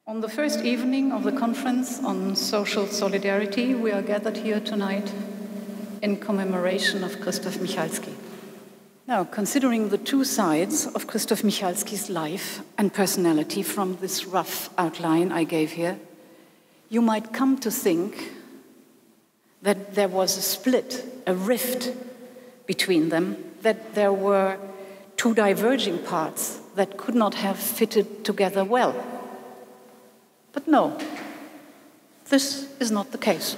On the first evening of the conference on social solidarity, we are gathered here tonight in commemoration of Krzysztof Michalski. Now, considering the two sides of Krzysztof Michalski's life and personality from this rough outline I gave here, you might come to think that there was a split, a rift between them, that there were two diverging parts that could not have fitted together well. But no, this is not the case.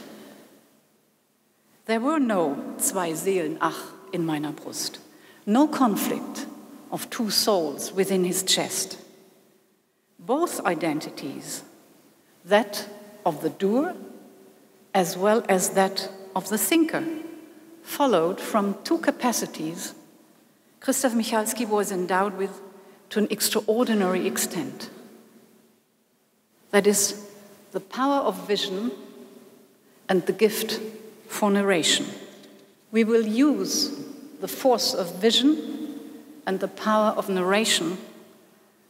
There were no zwei Seelen, ach, in meiner Brust. No conflict of two souls within his chest. Both identities, that of the doer as well as that of the thinker, followed from two capacities Krzysztof Michalski was endowed with to an extraordinary extent. That is, the power of vision and the gift for narration. We will use the force of vision and the power of narration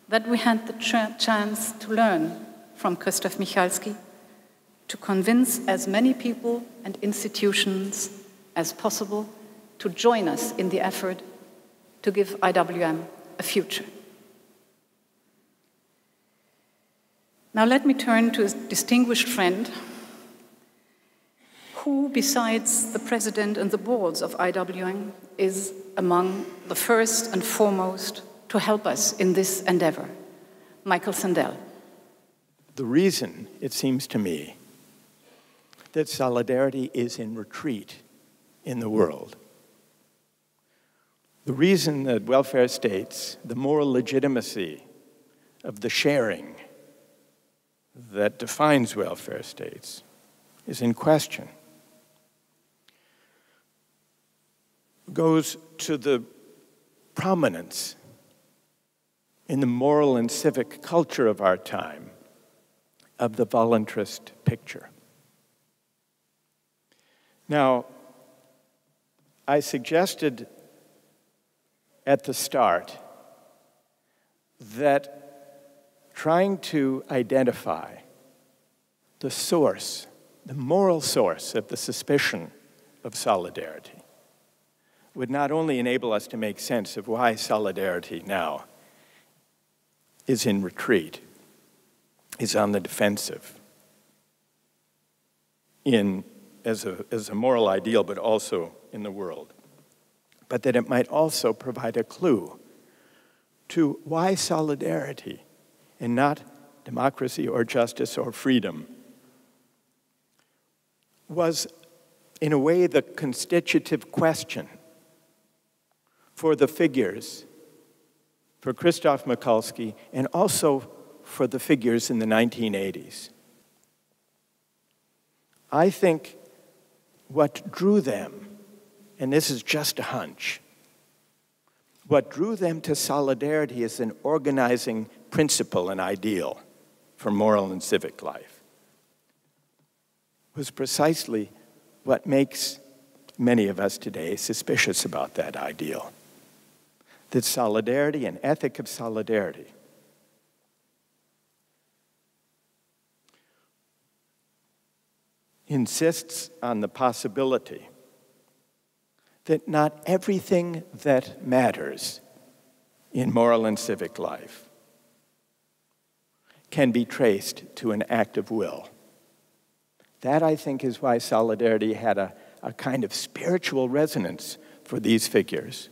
that we had the chance to learn from Krzysztof Michalski to convince as many people and institutions as possible to join us in the effort to give IWM a future. Now let me turn to a distinguished friend who, besides the president and the boards of IWM, is among the first and foremost to help us in this endeavor, Michael Sandel. The reason, it seems to me, that solidarity is in retreat in the world, the reason that welfare states, the moral legitimacy of the sharing that defines welfare states is in question, goes to the prominence in the moral and civic culture of our time of the voluntarist picture. Now, I suggested at the start that trying to identify the source, the moral source of the suspicion of solidarity would not only enable us to make sense of why solidarity now is in retreat, is on the defensive, as a moral ideal, but also in the world, but that it might also provide a clue to why solidarity and not democracy or justice or freedom was, in a way, the constitutive question for the figures, for Krzysztof Michalski, and also for the figures in the 1980s. I think what drew them, and this is just a hunch, what drew them to solidarity as an organizing principle and ideal for moral and civic life was precisely what makes many of us today suspicious about that ideal. That solidarity, an ethic of solidarity, insists on the possibility that not everything that matters in moral and civic life can be traced to an act of will. That, I think, is why solidarity had a kind of spiritual resonance for these figures.